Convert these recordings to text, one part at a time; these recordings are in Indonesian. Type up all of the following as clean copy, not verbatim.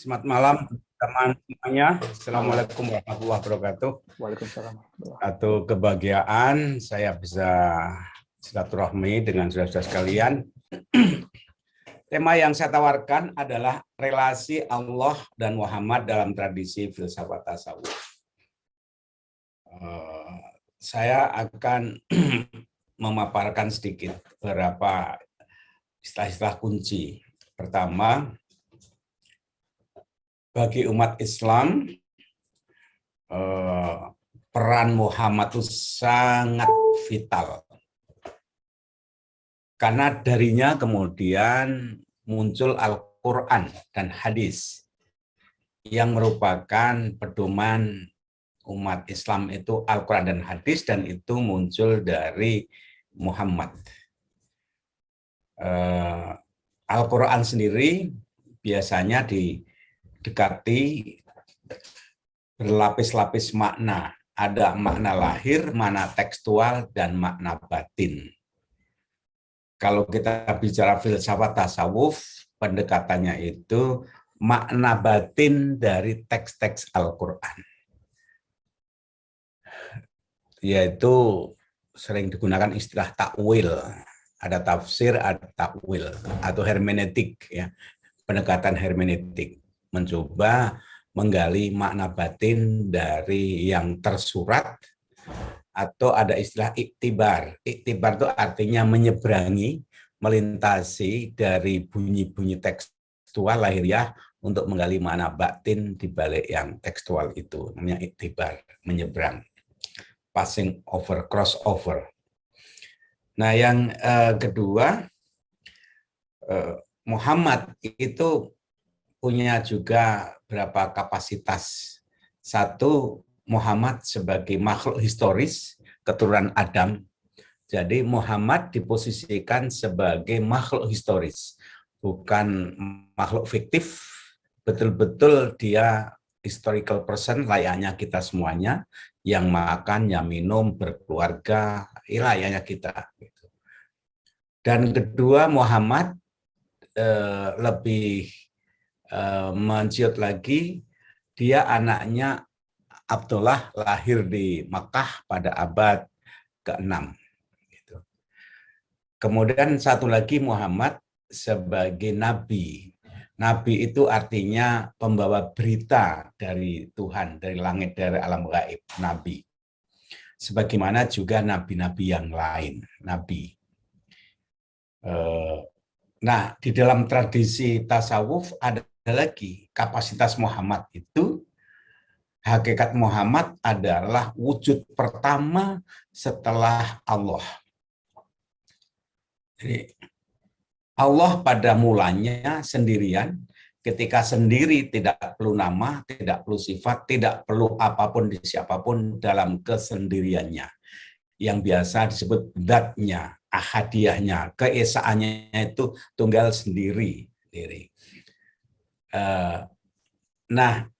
Selamat malam teman semuanya. Assalamualaikum warahmatullahi wabarakatuh. Waalaikumsalam. Atau kebahagiaan saya bisa silaturahmi dengan saudara-saudara sekalian. Tema yang saya tawarkan adalah relasi Allah dan Muhammad dalam tradisi filsafat tasawuf. Saya akan memaparkan sedikit beberapa istilah-istilah kunci. Pertama, bagi umat Islam, peran Muhammad itu sangat vital. Karena darinya kemudian muncul Al-Quran dan hadis yang merupakan pedoman umat Islam itu Al-Quran dan hadis, dan itu muncul dari Muhammad. Al-Quran sendiri biasanya didekati berlapis-lapis makna. Ada makna lahir, makna tekstual, dan makna batin. Kalau kita bicara filsafat tasawuf, pendekatannya itu makna batin dari teks-teks Al-Quran. Yaitu sering digunakan istilah takwil. Ada tafsir, ada takwil, atau hermeneutik, ya. Pendekatan hermeneutik. Mencoba menggali makna batin dari yang tersurat, atau ada istilah iktibar. Iktibar itu artinya menyeberangi, melintasi dari bunyi-bunyi tekstual lahiriah untuk menggali makna batin di balik yang tekstual itu. Namanya iktibar, menyeberang. Passing over, crossover. Nah, yang kedua, Muhammad itu punya juga berapa kapasitas. Satu, Muhammad sebagai makhluk historis, keturunan Adam. Jadi Muhammad diposisikan sebagai makhluk historis, bukan makhluk fiktif. Betul-betul dia historical person, layaknya kita semuanya, yang makan, yang minum, berkeluarga, layaknya kita. Dan kedua, Muhammad lebih menciut lagi, dia anaknya Abdullah, lahir di Makkah pada abad ke-6. Kemudian satu lagi, Muhammad sebagai nabi. Nabi itu artinya pembawa berita dari Tuhan, dari langit, dari alam gaib, nabi. Sebagaimana juga nabi-nabi yang lain, nabi. Nah, di dalam tradisi tasawuf ada lagi kapasitas Muhammad itu. Hakikat Muhammad adalah wujud pertama setelah Allah. Jadi Allah pada mulanya sendirian, ketika sendiri tidak perlu nama, tidak perlu sifat, tidak perlu apapun di siapapun dalam kesendiriannya. Yang biasa disebut zatnya, ahadiyahnya, keesaannya itu tunggal sendiri. Nah,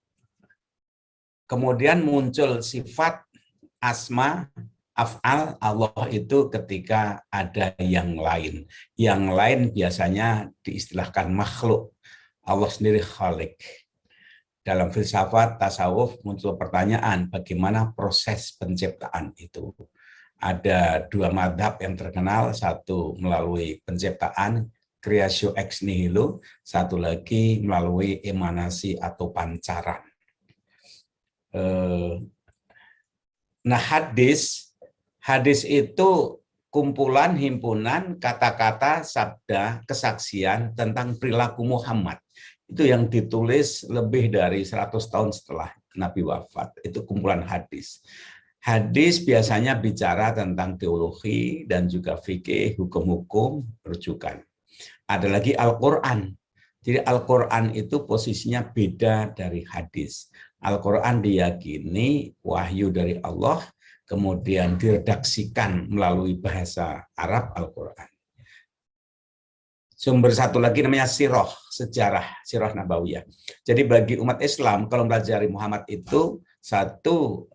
kemudian muncul sifat asma, af'al Allah itu ketika ada yang lain. Yang lain biasanya diistilahkan makhluk. Allah sendiri khalik. Dalam filsafat tasawuf muncul pertanyaan bagaimana proses penciptaan itu. Ada dua madhab yang terkenal, satu melalui penciptaan, creatio ex nihilo, satu lagi melalui emanasi atau pancaran. Nah, hadis itu kumpulan, himpunan kata-kata, sabda, kesaksian tentang perilaku Muhammad. Itu yang ditulis lebih dari 100 tahun setelah Nabi wafat. Itu kumpulan hadis. Hadis biasanya bicara tentang teologi dan juga fikih, hukum-hukum, rujukan. Ada lagi Al-Quran. Jadi Al-Quran itu posisinya beda dari hadis. Al-Quran diyakini wahyu dari Allah, kemudian diredaksikan melalui bahasa Arab Al-Quran. Sumber satu lagi namanya sirah, sejarah, sirah nabawiyah. Jadi bagi umat Islam, kalau mempelajari Muhammad itu, satu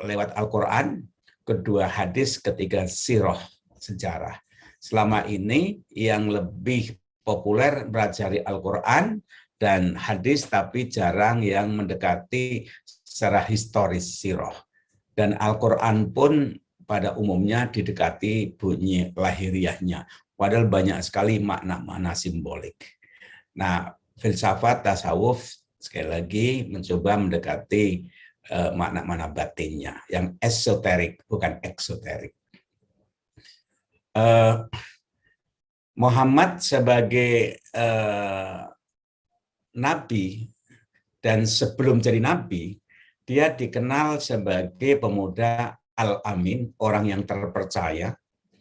lewat Al-Quran, kedua hadis, ketiga sirah, sejarah. Selama ini yang lebih populer mempelajari Al-Quran, dan hadis, tapi jarang yang mendekati secara historis sirah. Dan Al-Quran pun pada umumnya didekati bunyi lahiriahnya, padahal banyak sekali makna-makna simbolik. Nah, filsafat tasawuf sekali lagi mencoba mendekati makna-makna batinnya, yang esoterik, bukan eksoterik. Muhammad sebagai nabi dan sebelum jadi nabi, dia dikenal sebagai pemuda al-amin, orang yang terpercaya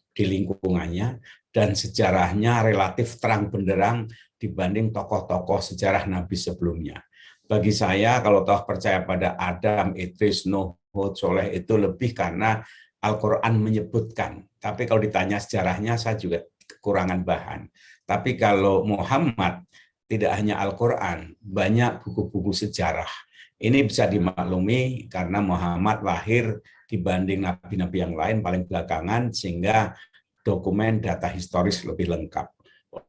di lingkungannya, dan sejarahnya relatif terang benderang dibanding tokoh-tokoh sejarah nabi sebelumnya. Bagi saya, kalau toh percaya pada Adam, Idris, Nuh, Hud, Soleh, itu lebih karena Al-Quran menyebutkan. Tapi kalau ditanya sejarahnya, saya juga kekurangan bahan. Tapi kalau Muhammad, tidak hanya Al-Quran, banyak buku-buku sejarah. Ini bisa dimaklumi karena Muhammad lahir dibanding nabi-nabi yang lain paling belakangan, sehingga dokumen data historis lebih lengkap.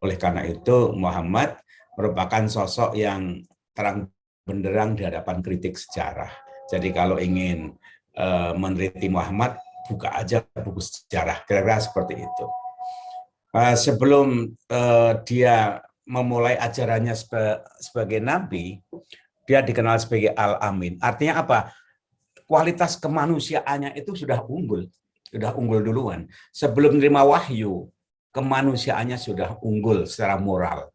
Oleh karena itu, Muhammad merupakan sosok yang terang benderang di hadapan kritik sejarah. Jadi kalau ingin meneliti Muhammad, buka aja buku sejarah, kira-kira seperti itu. Sebelum dia memulai ajarannya sebagai nabi, dia dikenal sebagai Al-Amin. Artinya apa? Kualitas kemanusiaannya itu sudah unggul duluan. Sebelum menerima wahyu, kemanusiaannya sudah unggul secara moral.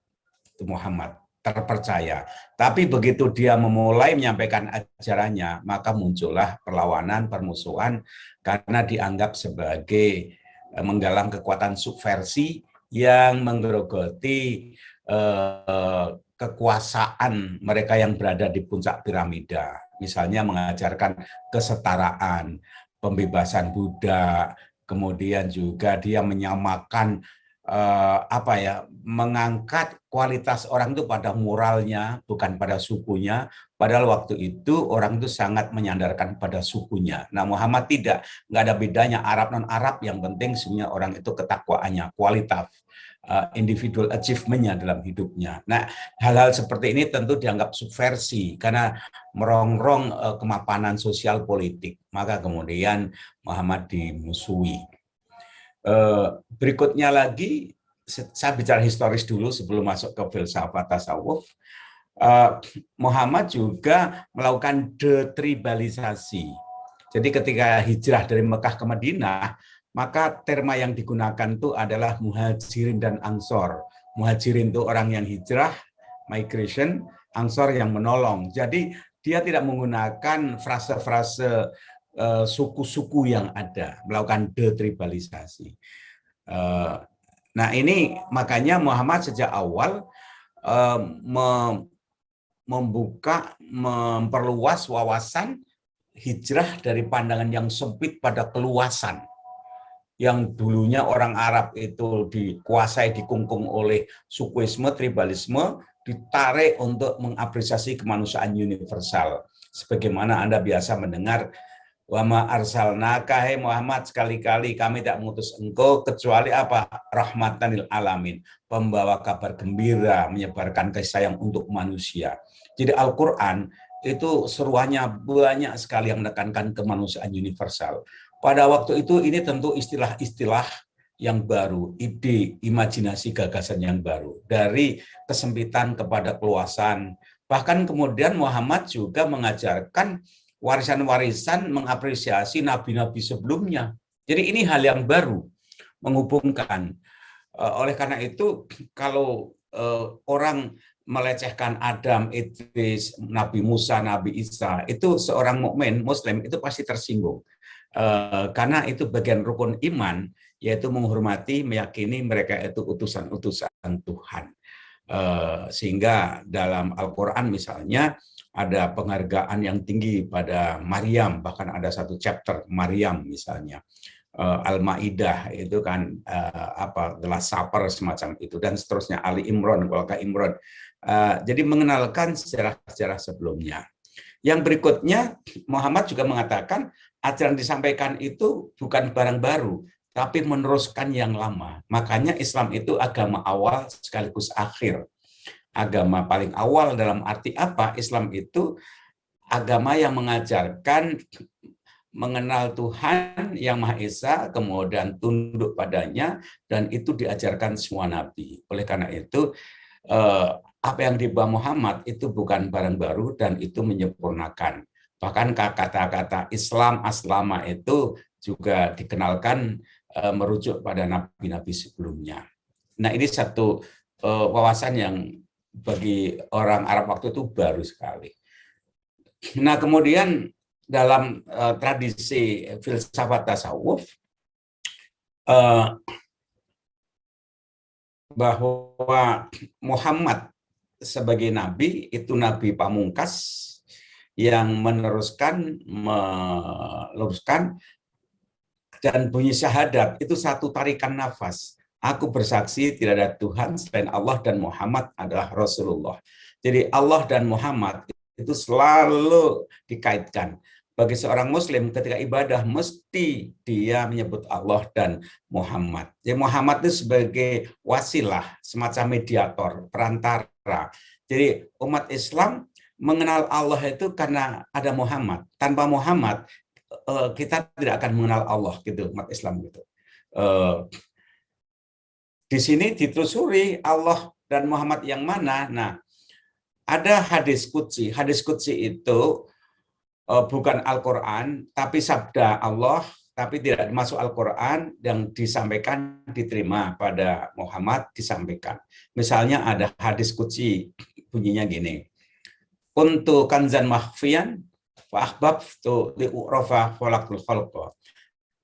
Itu Muhammad, terpercaya. Tapi begitu dia memulai menyampaikan ajarannya, maka muncullah perlawanan, permusuhan, karena dianggap sebagai menggalang kekuatan subversi yang menggerogoti kekuasaan mereka yang berada di puncak piramida. Misalnya mengajarkan kesetaraan, pembebasan budak, kemudian juga dia menyamakan mengangkat kualitas orang itu pada moralnya, bukan pada sukunya. Padahal waktu itu orang itu sangat menyandarkan pada sukunya. Nah, Muhammad tidak, nggak ada bedanya Arab non-Arab, yang penting sebenarnya orang itu ketakwaannya, kualitas individual achievement-nya dalam hidupnya. Nah, hal-hal seperti ini tentu dianggap subversi karena merongrong kemapanan sosial politik. Maka kemudian Muhammad dimusuhi. Berikutnya lagi, saya bicara historis dulu sebelum masuk ke filsafat tasawuf. Muhammad juga melakukan detribalisasi. Jadi ketika hijrah dari Mekah ke Madinah, maka terma yang digunakan itu adalah muhajirin dan ansor. Muhajirin itu orang yang hijrah, migration, ansor yang menolong. Jadi dia tidak menggunakan frase-frase suku-suku yang ada, melakukan detribalisasi. Nah, ini makanya Muhammad sejak awal memperluas wawasan hijrah dari pandangan yang sempit pada keluasan. Yang dulunya orang Arab itu dikuasai, dikungkung oleh sukuisme, tribalisme, ditarik untuk mengapresiasi kemanusiaan universal. Sebagaimana Anda biasa mendengar, wa ma arsalnaka, hai Muhammad, sekali-kali kami tidak mengutus engkau kecuali apa? Rahmatan lil alamin, pembawa kabar gembira, menyebarkan kasih sayang untuk manusia. Jadi Al-Quran itu seruannya banyak sekali yang menekankan kemanusiaan universal. Pada waktu itu ini tentu istilah-istilah yang baru, ide, imajinasi, gagasan yang baru. Dari kesempitan kepada keluasan. Bahkan kemudian Muhammad juga mengajarkan warisan-warisan, mengapresiasi nabi-nabi sebelumnya. Jadi ini hal yang baru, menghubungkan. Oleh karena itu, kalau orang melecehkan Adam, Idris, Nabi Musa, Nabi Isa, itu seorang mukmin Muslim itu pasti tersinggung. Karena itu bagian rukun iman, yaitu menghormati, meyakini mereka itu utusan-utusan Tuhan. Sehingga dalam Al-Quran misalnya ada penghargaan yang tinggi pada Maryam, bahkan ada satu chapter Maryam misalnya. Al-Maidah itu kan gelas saper semacam itu, dan seterusnya, Ali Imran, Walka Imran. Jadi mengenalkan sejarah-sejarah sebelumnya. Yang berikutnya, Muhammad juga mengatakan ajaran disampaikan itu bukan barang baru, tapi meneruskan yang lama. Makanya Islam itu agama awal sekaligus akhir. agama paling awal dalam arti apa? Islam itu agama yang mengajarkan mengenal Tuhan yang Maha Esa, kemudian tunduk padanya, dan itu diajarkan semua nabi. Oleh karena itu, apa yang dibawa Muhammad itu bukan barang baru dan itu menyempurnakan. Bahkan kata-kata Islam aslama itu juga dikenalkan merujuk pada nabi-nabi sebelumnya. Nah, ini satu wawasan yang bagi orang Arab waktu itu baru sekali. Nah, kemudian dalam tradisi filsafat tasawuf, bahwa Muhammad sebagai nabi itu nabi pamungkas yang meluruskan dan bunyi syahadat itu satu tarikan nafas. Aku bersaksi tidak ada Tuhan selain Allah dan Muhammad adalah Rasulullah. Jadi Allah dan Muhammad itu selalu dikaitkan. Bagi seorang Muslim ketika ibadah mesti dia menyebut Allah dan Muhammad. Jadi Muhammad itu sebagai wasilah, semacam mediator, perantara. Jadi umat Islam mengenal Allah itu karena ada Muhammad. Tanpa Muhammad kita tidak akan mengenal Allah gitu, umat Islam gitu. Di sini ditelusuri Allah dan Muhammad yang mana. Nah, ada hadis qudsi. Hadis qudsi itu bukan Al-Quran, tapi sabda Allah, tapi tidak masuk Al-Quran, yang disampaikan diterima pada Muhammad disampaikan. Misalnya ada hadis qudsi, bunyinya gini. Kuntu kanzan mahfiyan wa ahbabtu li'urafa khalaqul khalqa.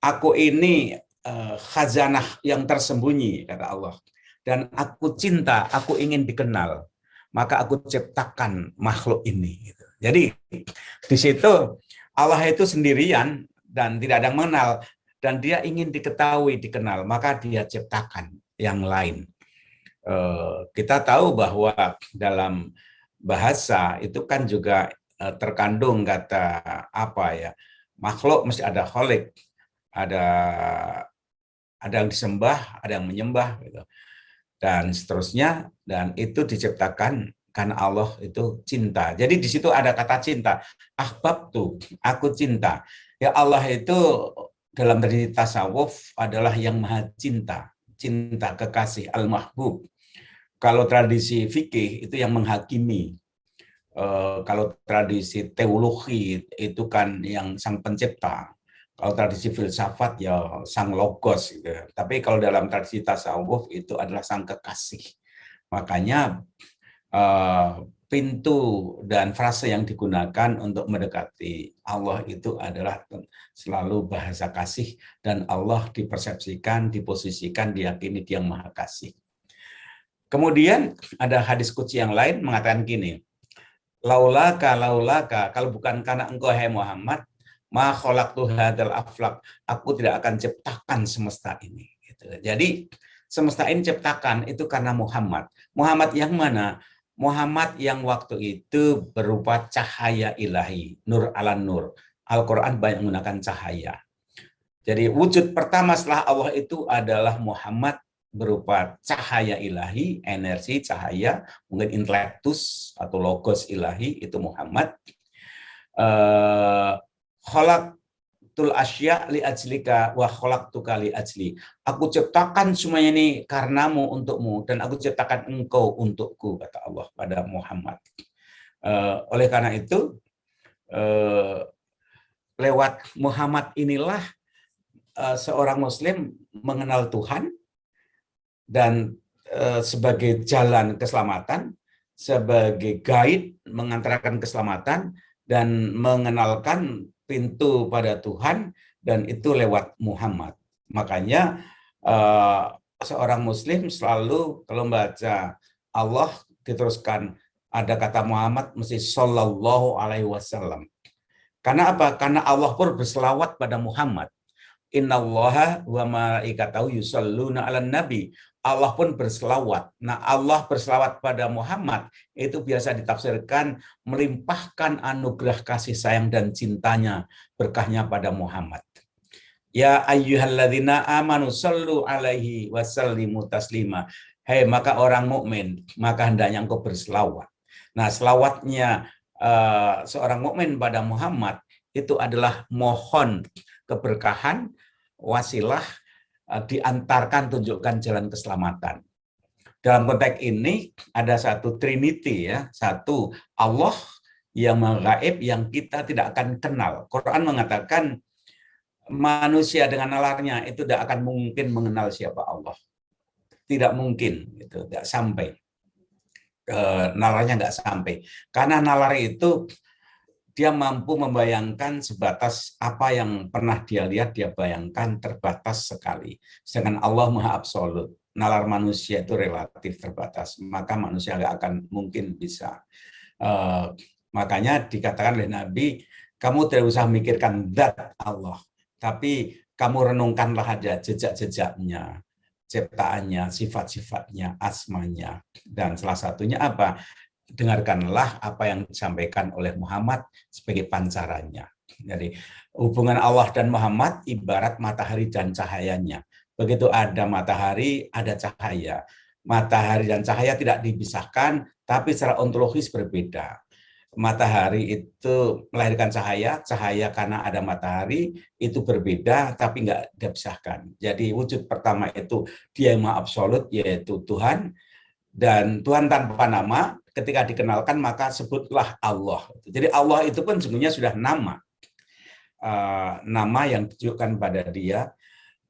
Aku ini khazanah yang tersembunyi, kata Allah. Dan aku cinta, aku ingin dikenal. Maka aku ciptakan makhluk ini. Jadi di situ Allah itu sendirian dan tidak ada yang mengenal. Dan dia ingin diketahui, dikenal. Maka dia ciptakan yang lain. Kita tahu bahwa dalam bahasa itu kan juga terkandung kata apa ya, makhluk mesti ada kholik, ada yang disembah, ada yang menyembah gitu. Dan seterusnya, dan itu diciptakan karena Allah itu cinta. Jadi di situ ada kata cinta. Ahbab tuh, aku cinta. Ya Allah itu dalam tradisi tasawuf adalah yang maha cinta, cinta kekasih, al-mahbub. Kalau tradisi fikih itu yang menghakimi. Kalau tradisi teologi itu kan yang sang pencipta. Kalau tradisi filsafat ya sang logos gitu. Tapi kalau dalam tradisi tasawuf itu adalah sang kekasih. Makanya pintu dan frase yang digunakan untuk mendekati Allah itu adalah selalu bahasa kasih, dan Allah dipersepsikan, diposisikan, diyakini dia maha kasih. Kemudian ada hadis qudsi yang lain mengatakan gini, laulaka, kalau bukan karena engkau hai Muhammad, ma khalaqtu hadzal aflaq, aku tidak akan ciptakan semesta ini. Gitu. Jadi semesta ini ciptakan itu karena Muhammad. Muhammad yang mana? Muhammad yang waktu itu berupa cahaya ilahi, nur ala nur. Al-Quran banyak menggunakan cahaya. Jadi wujud pertama setelah Allah itu adalah Muhammad berupa cahaya ilahi, energi cahaya, mungkin intelektus atau logos ilahi, itu Muhammad. Khalaqtul asya li ajlika wa khalaqtuka li ajli. Aku ciptakan semuanya ini karenamu, untukmu, dan aku ciptakan engkau untukku, kata Allah pada Muhammad. Oleh karena itu, lewat Muhammad inilah seorang Muslim mengenal Tuhan, dan sebagai jalan keselamatan, sebagai guide mengantarkan keselamatan, dan mengenalkan pintu pada Tuhan, dan itu lewat Muhammad. Makanya seorang Muslim selalu kalau membaca Allah diteruskan ada kata Muhammad mesti Sallallahu Alaihi Wasallam. Karena apa? Karena Allah pun berselawat pada Muhammad. Innallaha wa malaikatahu yusholluna 'alan nabi. Allah pun berselawat. Nah, Allah berselawat pada Muhammad itu biasa ditafsirkan melimpahkan anugerah kasih sayang dan cintanya, berkahnya pada Muhammad. Ya ayyuhalladzina amanu shallu alaihi wasallimu taslima. Hei, maka orang mukmin, maka hendaknya engkau berselawat. Nah, selawatnya seorang mukmin pada Muhammad itu adalah mohon keberkahan, wasilah, diantarkan, tunjukkan jalan keselamatan. Dalam konteks ini ada satu trinity ya, satu Allah yang gaib yang kita tidak akan kenal. Quran mengatakan manusia dengan nalarnya itu tidak akan mungkin mengenal siapa Allah. Tidak mungkin, gitu, tidak sampai. Nalarnya nggak sampai. Karena nalar itu dia mampu membayangkan sebatas apa yang pernah dia lihat, dia bayangkan terbatas sekali. Sedangkan Allah Maha Absolut. Nalar manusia itu relatif terbatas. Maka manusia nggak akan mungkin bisa. Makanya dikatakan oleh Nabi, kamu tidak usah memikirkan zat Allah. Tapi kamu renungkanlah aja jejak-jejaknya, ciptaannya, sifat-sifatnya, asmanya. Dan salah satunya apa? Dengarkanlah apa yang disampaikan oleh Muhammad sebagai pancarannya. Jadi hubungan Allah dan Muhammad ibarat matahari dan cahayanya. Begitu ada matahari, ada cahaya. Matahari dan cahaya tidak dipisahkan, tapi secara ontologis berbeda. Matahari itu melahirkan cahaya, cahaya karena ada matahari itu berbeda tapi nggak dipisahkan. Jadi wujud pertama itu Dia yang Maha Absolut, yaitu Tuhan, dan Tuhan tanpa nama. Ketika dikenalkan maka sebutlah Allah. Jadi Allah itu pun sebenarnya sudah nama, nama yang ditujukan pada Dia.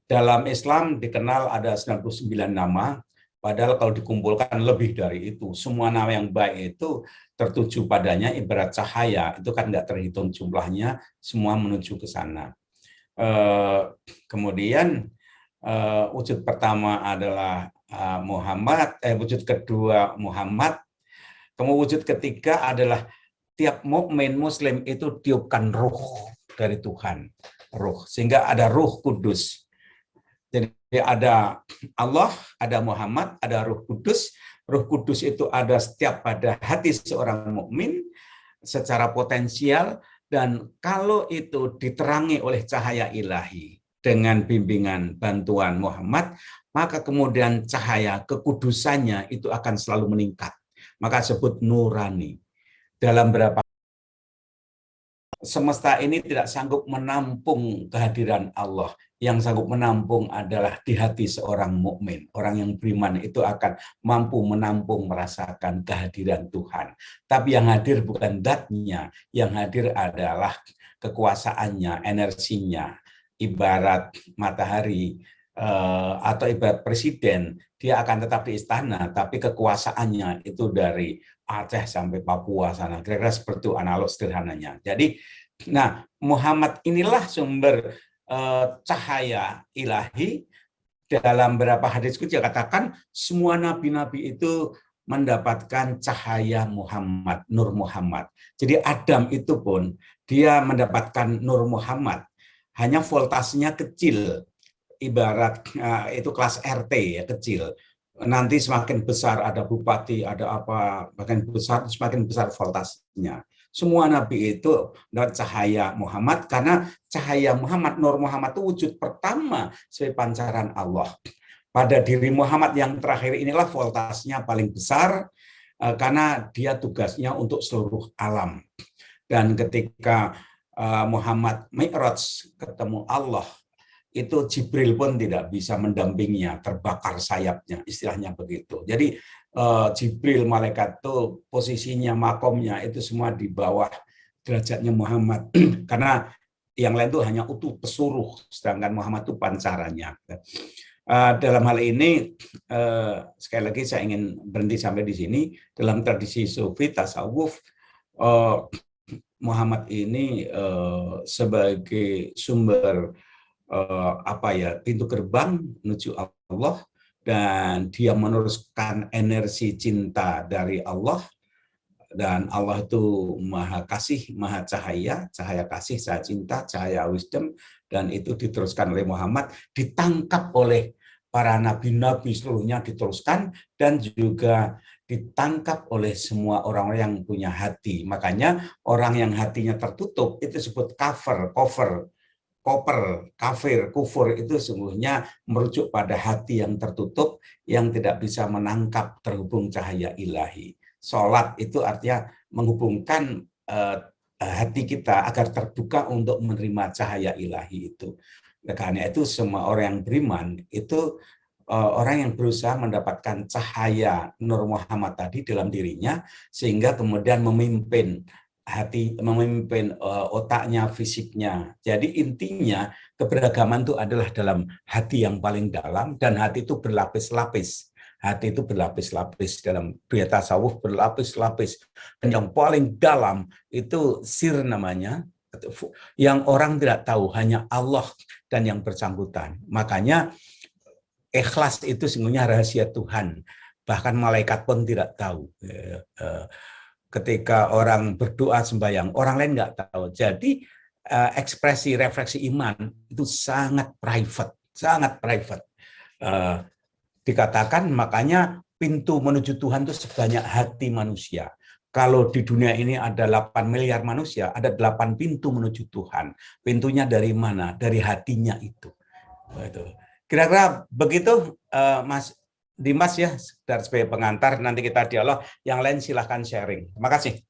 Dalam Islam dikenal ada 99 nama, padahal kalau dikumpulkan lebih dari itu. Semua nama yang baik itu tertuju padanya ibarat cahaya, itu kan nggak terhitung jumlahnya, semua menuju ke sana. Kemudian wujud pertama adalah Muhammad, wujud kedua Muhammad, kemudian wujud ketiga adalah tiap mukmin muslim itu tiupkan ruh dari Tuhan, ruh, sehingga ada Ruh Kudus. Jadi ada Allah, ada Muhammad, ada Ruh Kudus. Ruh Kudus itu ada setiap pada hati seorang mukmin secara potensial, dan kalau itu diterangi oleh cahaya ilahi dengan bimbingan bantuan Muhammad, maka kemudian cahaya kekudusannya itu akan selalu meningkat. Maka sebut nurani. Dalam berapa semesta ini tidak sanggup menampung kehadiran Allah. Yang sanggup menampung adalah di hati seorang mukmin. Orang yang beriman itu akan mampu menampung, merasakan kehadiran Tuhan. Tapi yang hadir bukan zatnya, yang hadir adalah kekuasaannya, energinya. Ibarat matahari atau ibarat presiden, dia akan tetap di istana, tapi kekuasaannya itu dari Aceh sampai Papua sana. Kira-kira seperti itu analog sederhananya. Jadi, nah, Muhammad inilah sumber cahaya ilahi. Dalam beberapa hadis dia katakan semua nabi-nabi itu mendapatkan cahaya Muhammad, Nur Muhammad. Jadi Adam itu pun dia mendapatkan Nur Muhammad. Hanya voltasenya kecil, ibarat itu kelas RT ya, kecil. Nanti semakin besar ada bupati, ada apa, bahkan besar semakin besar voltasenya. Semua nabi itu mendapat cahaya Muhammad karena cahaya Muhammad, Nur Muhammad itu wujud pertama sebagai pancaran Allah. Pada diri Muhammad yang terakhir inilah voltasenya paling besar karena dia tugasnya untuk seluruh alam. Dan ketika Muhammad Mi'raj ketemu Allah, itu Jibril pun tidak bisa mendampinginya, terbakar sayapnya, istilahnya begitu. Jadi Jibril malaikat itu posisinya, makomnya itu semua di bawah derajatnya Muhammad karena yang lain itu hanya utuh pesuruh, sedangkan Muhammad itu pancarannya. Dalam hal ini sekali lagi saya ingin berhenti sampai di sini. Dalam tradisi sufi tasawuf, Muhammad ini sebagai sumber pintu gerbang menuju Allah, dan dia meneruskan energi cinta dari Allah, dan Allah itu maha kasih, maha cahaya, cahaya kasih, cahaya cinta, cahaya wisdom, dan itu diteruskan oleh Muhammad, ditangkap oleh para nabi-nabi seluruhnya, diteruskan dan juga ditangkap oleh semua orang-orang yang punya hati. Makanya orang yang hatinya tertutup itu disebut cover. koper, kafir, kufur itu sungguhnya merujuk pada hati yang tertutup yang tidak bisa menangkap terhubung cahaya ilahi. Sholat itu artinya menghubungkan hati kita agar terbuka untuk menerima cahaya ilahi itu. Karena itu semua orang yang beriman itu orang yang berusaha mendapatkan cahaya Nur Muhammad tadi dalam dirinya sehingga kemudian memimpin hati, memimpin otaknya, fisiknya. Jadi intinya keberagaman itu adalah dalam hati yang paling dalam, dan hati itu berlapis-lapis. Hati itu berlapis-lapis, dalam dunia tasawuf berlapis-lapis. Dan yang paling dalam itu sir namanya, yang orang tidak tahu, hanya Allah dan yang bersangkutan. Makanya ikhlas itu sesungguhnya rahasia Tuhan. Bahkan malaikat pun tidak tahu. Ketika orang berdoa sembahyang, orang lain nggak tahu. Jadi ekspresi refleksi iman itu sangat private, sangat private. Dikatakan makanya pintu menuju Tuhan itu sebanyak hati manusia. Kalau di dunia ini ada 8 miliar manusia, ada 8 pintu menuju Tuhan. Pintunya dari mana? Dari hatinya itu. Kira-kira begitu, Mas Dimas ya, sebagai pengantar, nanti kita dialog, yang lain silahkan sharing. Terima kasih.